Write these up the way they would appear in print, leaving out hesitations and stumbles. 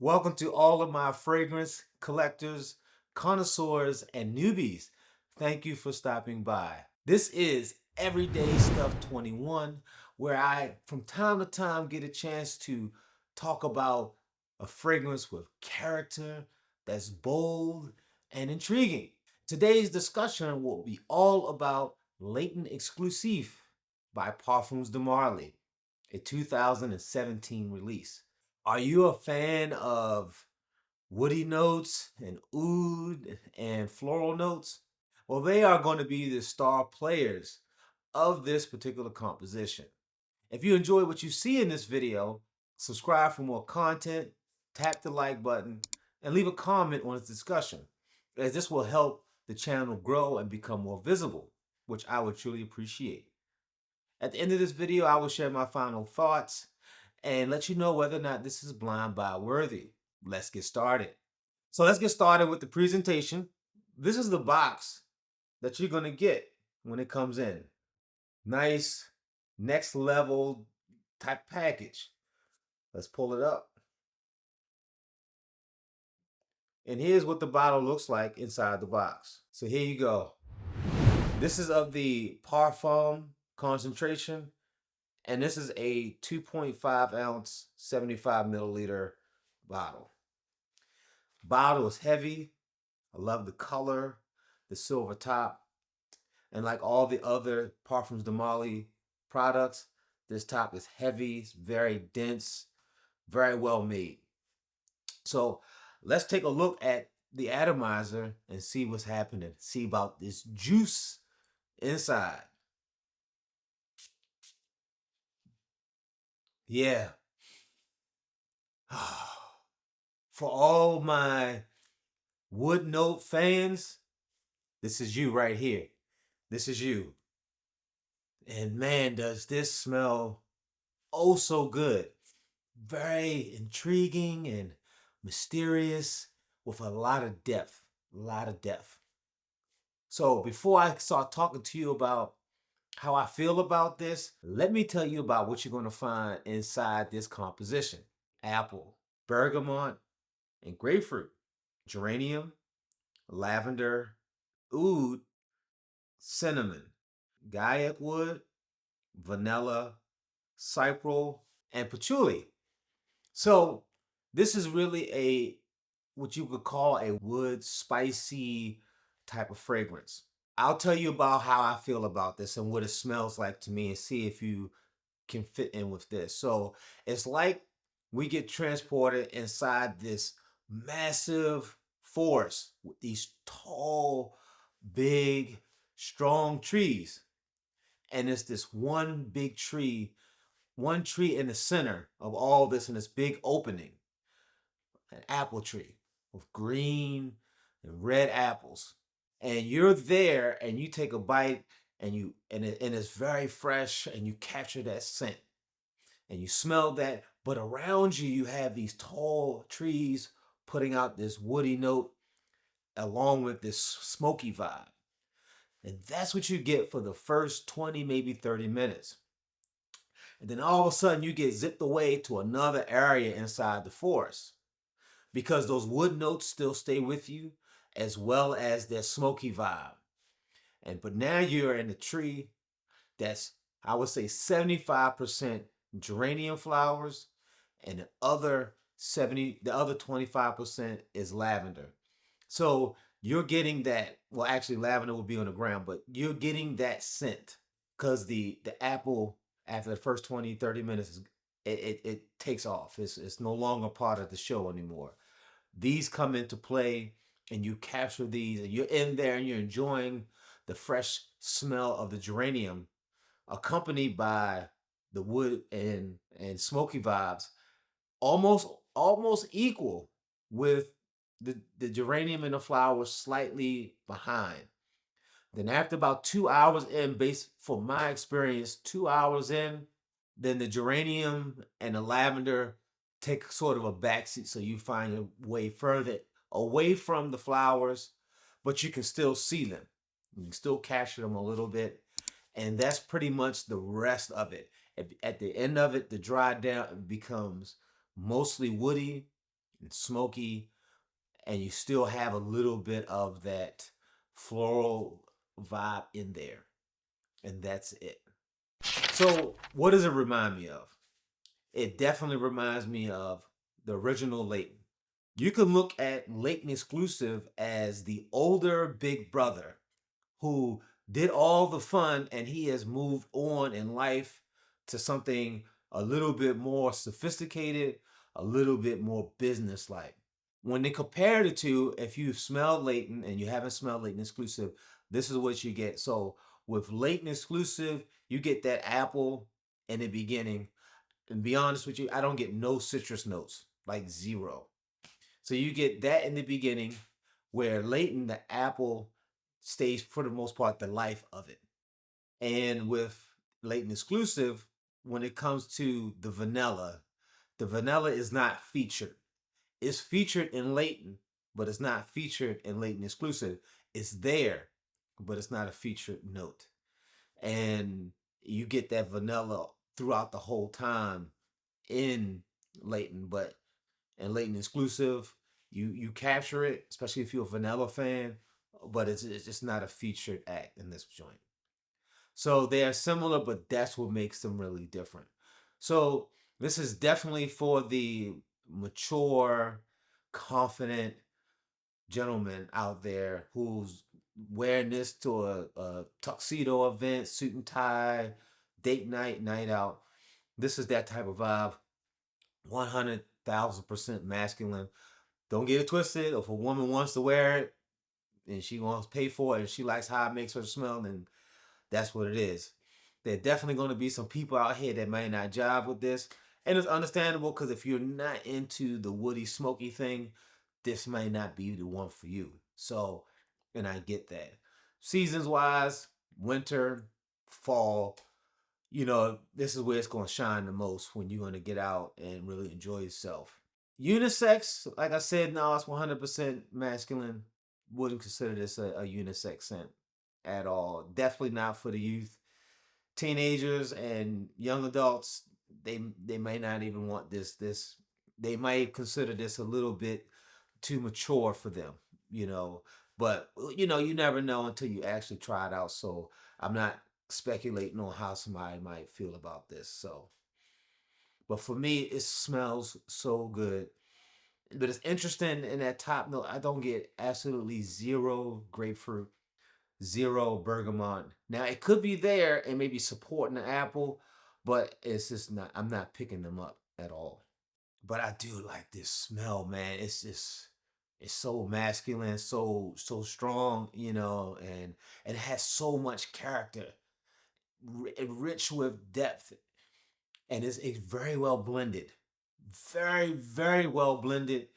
Welcome to all of my fragrance collectors, connoisseurs, and newbies. Thank you for stopping by. This is Everyday Stuff 21, where I, from time to time, get a chance to talk about a fragrance with character that's bold and intriguing. Today's discussion will be all about Layton Exclusif by Parfums De Marly, a 2017 release. Are you a fan of woody notes and oud and floral notes? Well, they are going to be the star players of this particular composition. If you enjoy what you see in this video, subscribe for more content, tap the like button, and leave a comment on this discussion, as this will help the channel grow and become more visible, which I would truly appreciate. At the end of this video, I will share my final thoughts and let you know whether or not this is blind buy worthy. Let's get started. So let's get started with the presentation. This is the box that you're gonna get when it comes in. Nice, next level type package. Let's pull it up. And here's what the bottle looks like inside the box. So here you go. This is of the Parfum concentration. And this is a 2.5 ounce, 75 milliliter bottle. Bottle is heavy. I love the color, the silver top. And like all the other Parfums De Marly products, this top is heavy, it's very dense, very well made. So let's take a look at the atomizer and see what's happening. See about this juice inside. Yeah. For all my wood note fans, this is you right here. This is you. And man, does this smell oh so good. Very intriguing and mysterious with a lot of depth. A lot of depth. So before I start talking to you about how I feel about this, let me tell you about what you're going to find inside this composition. Apple, bergamot, and grapefruit, geranium, lavender, oud, cinnamon, guaiac wood, vanilla, cypress, and patchouli. So this is really a what you could call a wood spicy type of fragrance. I'll tell you about how I feel about this and what it smells like to me and see if you can fit in with this. So it's like we get transported inside this massive forest with these tall, big, strong trees. And it's this one tree in the center of all this in this big opening, an apple tree with green and red apples. And you're there and you take a bite and it's very fresh and you capture that scent and you smell that, but around you you have these tall trees putting out this woody note along with this smoky vibe. And that's what you get for the first 20, maybe 30 minutes. And then all of a sudden you get zipped away to another area inside the forest because those wood notes still stay with you as well as that smoky vibe. But now you're in a tree that's, I would say, 75% geranium flowers and the other 25% is lavender. So you're getting that, well, actually lavender will be on the ground, but you're getting that scent because the apple after the first 20, 30 minutes, it takes off. It's no longer part of the show anymore. These come into play and you capture these and you're in there and you're enjoying the fresh smell of the geranium accompanied by the wood and smoky vibes, almost almost equal with the geranium and the flowers slightly behind. Then after about 2 hours in, based for my experience, 2 hours in, then the geranium and the lavender take sort of a backseat, so you find your way further away from the flowers, but you can still see them. You can still capture them a little bit, and that's pretty much the rest of it. At the end of it, the dry down becomes mostly woody and smoky, and you still have a little bit of that floral vibe in there. And that's it. So, what does it remind me of? It definitely reminds me of the original Layton. You can look at Layton Exclusive as the older big brother who did all the fun and he has moved on in life to something a little bit more sophisticated, a little bit more business-like. When they compare the two, if you've smelled Layton and you haven't smelled Layton Exclusive, this is what you get. So with Layton Exclusive, you get that apple in the beginning. And be honest with you, I don't get no citrus notes, like zero. So you get that in the beginning, where Layton, the apple, stays for the most part the life of it. And with Layton Exclusive, when it comes to the vanilla is not featured. It's featured in Layton, but it's not featured in Layton Exclusive. It's there, but it's not a featured note. And you get that vanilla throughout the whole time in Layton, but in Layton Exclusive, you capture it, especially if you're a vanilla fan, but it's just not a featured act in this joint. So they are similar, but that's what makes them really different. So this is definitely for the mature, confident gentleman out there who's wearing this to a tuxedo event, suit and tie, date night, night out. This is that type of vibe. 100,000% masculine. Don't get it twisted. If a woman wants to wear it and she wants to pay for it and she likes how it makes her smell, then that's what it is. There are definitely going to be some people out here that may not jive with this. And it's understandable because if you're not into the woody, smoky thing, this may not be the one for you. So, and I get that. Seasons wise, winter, fall, this is where it's going to shine the most when you're going to get out and really enjoy yourself. Unisex, like I said, no, it's 100% masculine. Wouldn't consider this a unisex scent at all. Definitely not for the youth. Teenagers and young adults, they may not even want this. They might consider this a little bit too mature for them, you know. But you never know until you actually try it out. So I'm not speculating on how somebody might feel about this. So, but for me, it smells so good. But it's interesting in that top note. I don't get absolutely zero grapefruit, zero bergamot. Now it could be there and maybe supporting the apple, but it's just not. I'm not picking them up at all. But I do like this smell, man. It's so masculine, so strong, and it has so much character, rich with depth, and it's very well blended, very very well blended,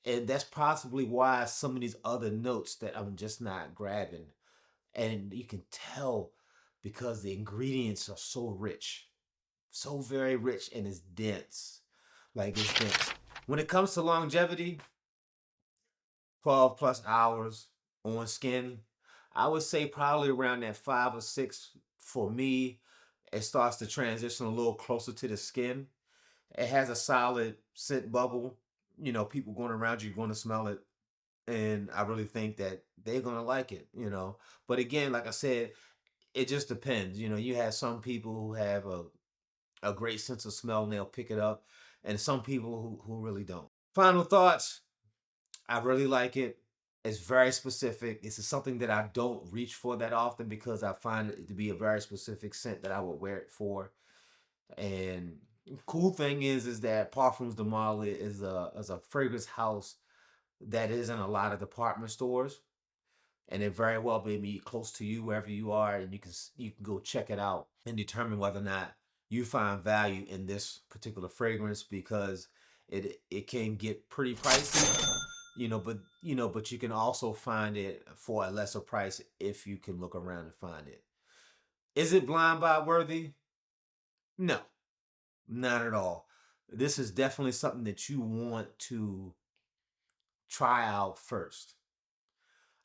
and that's possibly why some of these other notes that I'm just not grabbing, and you can tell because the ingredients are so rich, so very rich, and it's dense, like it's dense. When it comes to longevity, 12 plus hours on skin. I would say probably around that 5 or 6 for me. It starts to transition a little closer to the skin. It has a solid scent bubble. People going around you going to smell it. And I really think that they're going to like it. But again, like I said, it just depends. You have some people who have a great sense of smell and they'll pick it up, and some people who really don't. Final thoughts. I really like it. It's very specific. This is something that I don't reach for that often because I find it to be a very specific scent that I would wear it for. And cool thing is that Parfums De Marly is a fragrance house that is in a lot of department stores, and it very well may be close to you wherever you are, and you can go check it out and determine whether or not you find value in this particular fragrance because it can get pretty pricey, but you can also find it for a lesser price if you can look around and find it. Is it blind buy worthy? No, not at all. This is definitely something that you want to try out first,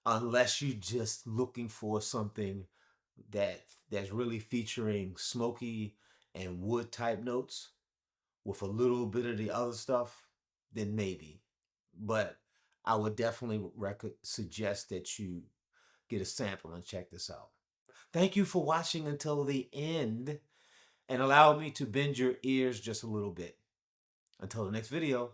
unless you're just looking for something that's really featuring smoky and wood type notes with a little bit of the other stuff, then maybe. but I would definitely suggest that you get a sample and check this out. Thank you for watching until the end and allow me to bend your ears just a little bit. Until the next video.